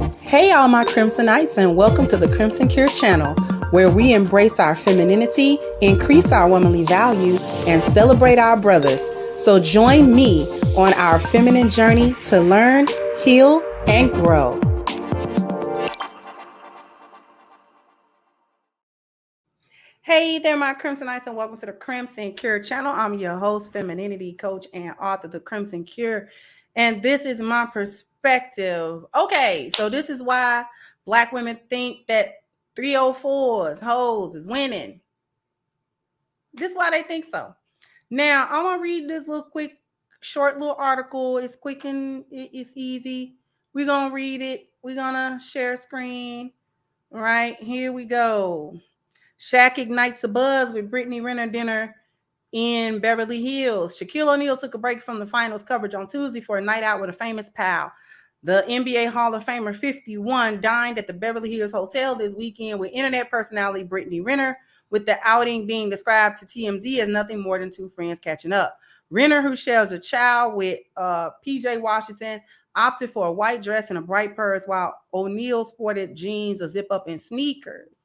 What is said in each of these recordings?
Hey, all my Crimsonites, and welcome to the Crimson Cure channel, where we embrace our femininity, increase our womanly value, and celebrate our brothers. So join me on our feminine journey to learn, heal, and grow. Hey there, my Crimsonites, and welcome to the Crimson Cure channel. I'm your host, femininity coach, and author of the Crimson Cure, and this is my perspective. Okay, so this is why Black women think that 304s, hoes, is winning. This is why they think so. Now, I'm going to read this little quick, short little article. It's quick and it's easy. We're going to read it. We're going to share screen. All right, here we go. Shaq ignites a buzz with Brittany Renner dinner in Beverly Hills. Shaquille O'Neal took a break from the finals coverage on Tuesday for a night out with a famous pal. The NBA Hall of Famer 51 dined at the Beverly Hills Hotel this weekend with internet personality Brittany Renner, with the outing being described to TMZ as nothing more than two friends catching up. Renner, who shares a child with PJ Washington, opted for a white dress and a bright purse, while O'Neal sported jeans, a zip-up, and sneakers.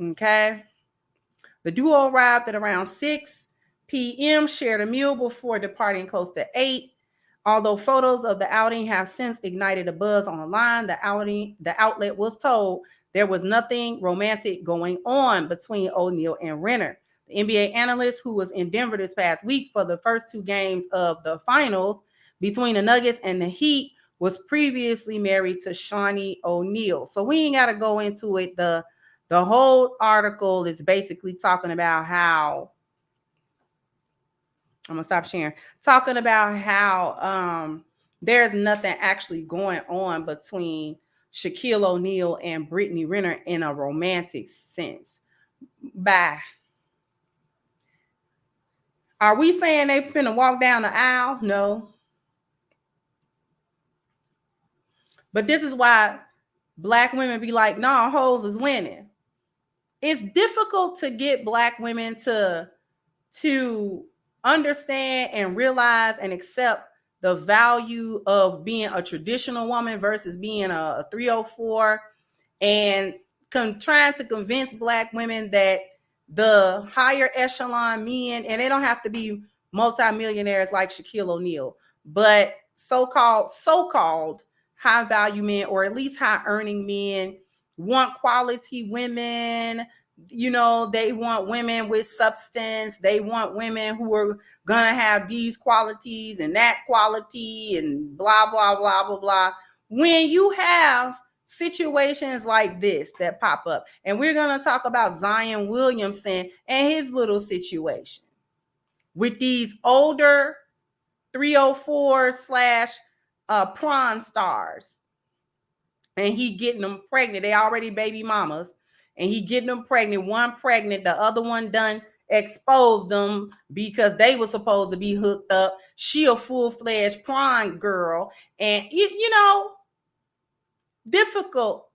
Okay. The duo arrived at around 6 p.m., shared a meal before departing close to 8. Although photos of the outing have since ignited a buzz online, the outlet was told there was nothing romantic going on between O'Neal and Renner. The NBA analyst, who was in Denver this past week for the first two games of the finals between the Nuggets and the Heat, was previously married to Shawnee O'Neal. So we ain't got to go into it. The whole article is basically talking about how, I'm going to stop sharing, talking about how there's nothing actually going on between Shaquille O'Neal and Brittany Renner in a romantic sense. Bye. Are we saying they finna walk down the aisle? No. But this is why Black women be like, nah, hoes is winning. It's difficult to get Black women to understand and realize and accept the value of being a traditional woman versus being a 304, and trying to convince Black women that the higher echelon men, and they don't have to be multimillionaires like Shaquille O'Neal, but so-called high value men, or at least high earning men, want quality women. You know, they want women with substance. They want women who are gonna have these qualities and that quality and blah, blah, blah, blah, blah. When you have situations like this that pop up, and we're gonna talk about Zion Williamson and his little situation with these older 304 slash prawn stars, and he getting them pregnant. They already baby mamas, and he getting them pregnant. One pregnant, the other one done exposed them because they were supposed to be hooked up. She a full-fledged prawn girl, and you know, difficult,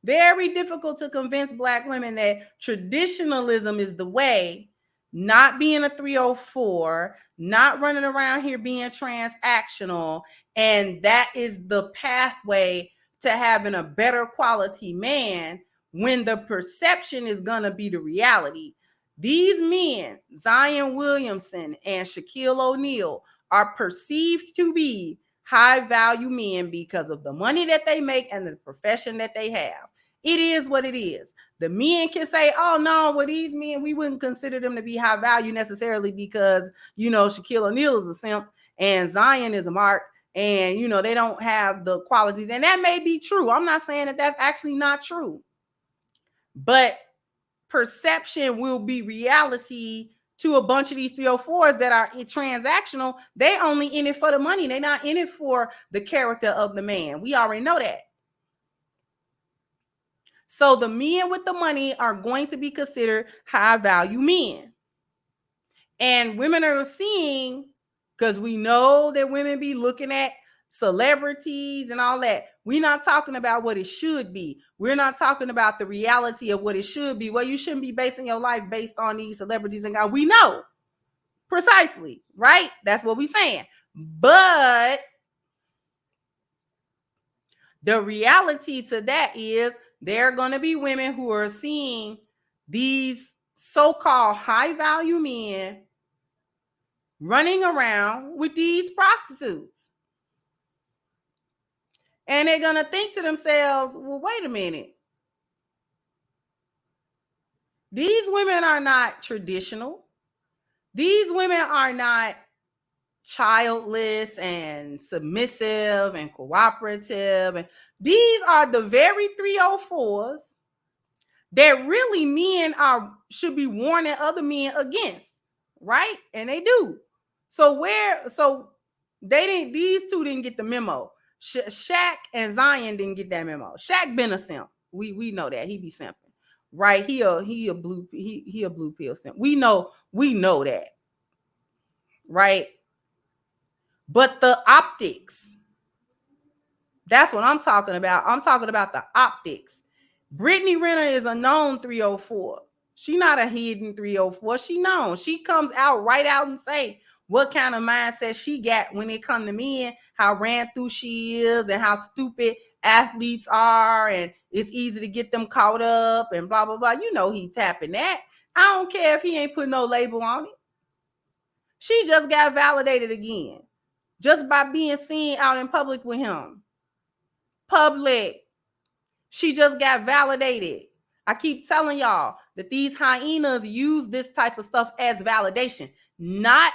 very difficult to convince Black women that traditionalism is the way, not being a 304, not running around here being transactional, and that is the pathway to having a better quality man, when the perception is going to be the reality. These men, Zion Williamson and Shaquille O'Neal, are perceived to be high value men because of the money that they make and the profession that they have. It is what it is. The men can say, oh no, well, these men, we wouldn't consider them to be high value necessarily because, you know, Shaquille O'Neal is a simp and Zion is a mark, and, you know, they don't have the qualities. And that may be true. I'm not saying that that's actually not true, but perception will be reality to a bunch of these 304s that are transactional. They only in it for the money. They're not in it for the character of the man. We already know that. So the men with the money are going to be considered high value men. And women are seeing, because we know that women be looking at celebrities and all that. We're not talking about what it should be. We're not talking about the reality of what it should be. Well, you shouldn't be basing your life based on these celebrities and God. We know precisely, right? That's what we're saying. But The reality to that is there are going to be women who are seeing these so-called high-value men running around with these prostitutes. And they're going to think to themselves, well, wait a minute. These women are not traditional. These women are not childless and submissive and cooperative. And these are the very 304s that really men should be warning other men against, right? And they do. So these two didn't get the memo. Shaq and Zion didn't get that memo. Shaq been a simp. We know that. He be simping. Right? He a blue pill simp. We know that. Right? But the optics, that's what I'm talking about. I'm talking about the optics. Brittany Renner is a known 304. She not a hidden 304. She known. She comes out right out and say what kind of mindset she got when it come to men, how ran through she is, and how stupid athletes are, and it's easy to get them caught up and blah, blah, blah. You know he's tapping that. I don't care if he ain't put no label on it. She just got validated again just by being seen out in public with him. Public. She just got validated. I keep telling y'all that these hyenas use this type of stuff as validation. Not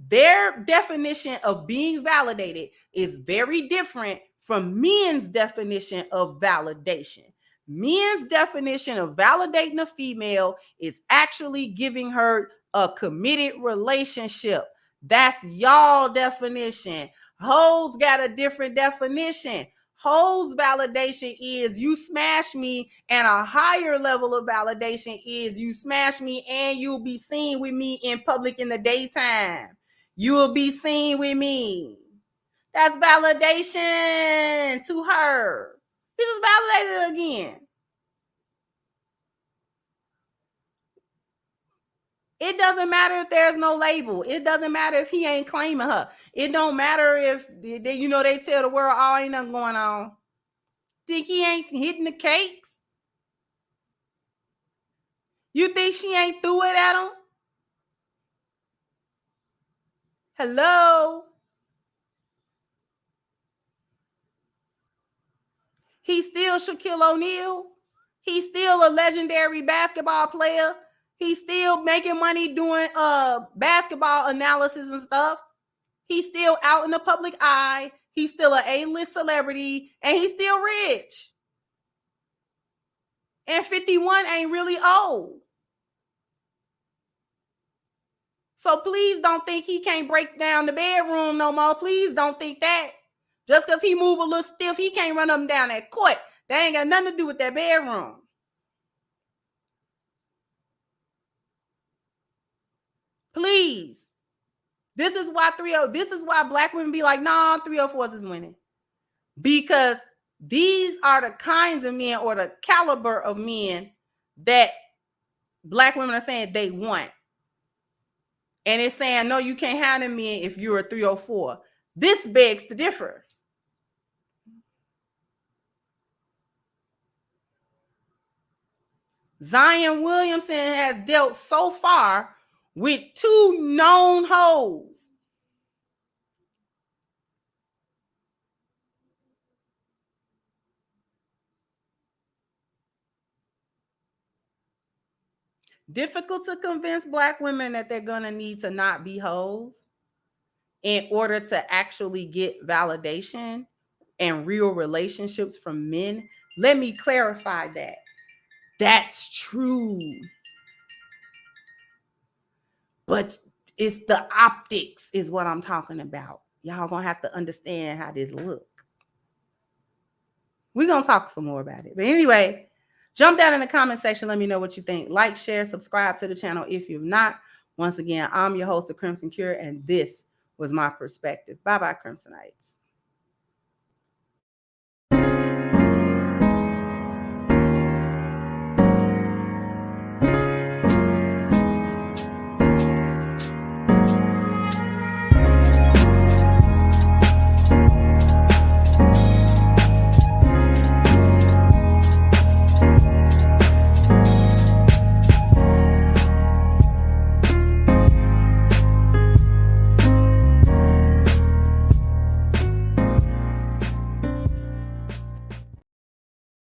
their definition of being validated is very different from men's definition of validation. Men's definition of validating a female is actually giving her a committed relationship. That's y'all definition. Hoes got a different definition. Hoes validation is you smash me, and a higher level of validation is you smash me and you'll be seen with me in public in the daytime. You will be seen with me. That's validation to her. He just validated again. It doesn't matter if there's no label. It doesn't matter if he ain't claiming her. It don't matter if they tell the world, oh, ain't nothing going on. Think he ain't hitting the cakes? You think she ain't threw it at him? Hello? He's still Shaquille O'Neal. He's still a legendary basketball player. He's still making money doing basketball analysis and stuff. He's still out in the public eye. He's still an A-list celebrity, and he's still rich. And 51 ain't really old. So please don't think he can't break down the bedroom no more. Please don't think that. Just because he move a little stiff, he can't run up and down that court. That ain't got nothing to do with that bedroom. Please. This is why black women be like, nah, 304s is winning. Because these are the kinds of men or the caliber of men that black women are saying they want. And it's saying, no, you can't have them men if you're a 304. This begs to differ. Zion Williamson has dealt so far with 2 known hoes. Difficult to convince black women that they're going to need to not be hoes in order to actually get validation and real relationships from men. Let me clarify that. That's true. But it's the optics is what I'm talking about. Y'all gonna have to understand how this look. We're gonna talk some more about it. But anyway, jump down in the comment section. Let me know what you think. Like, share, subscribe to the channel if you've not. Once again, I'm your host of Crimson Cure, and this was my perspective. Bye-bye, Crimsonites.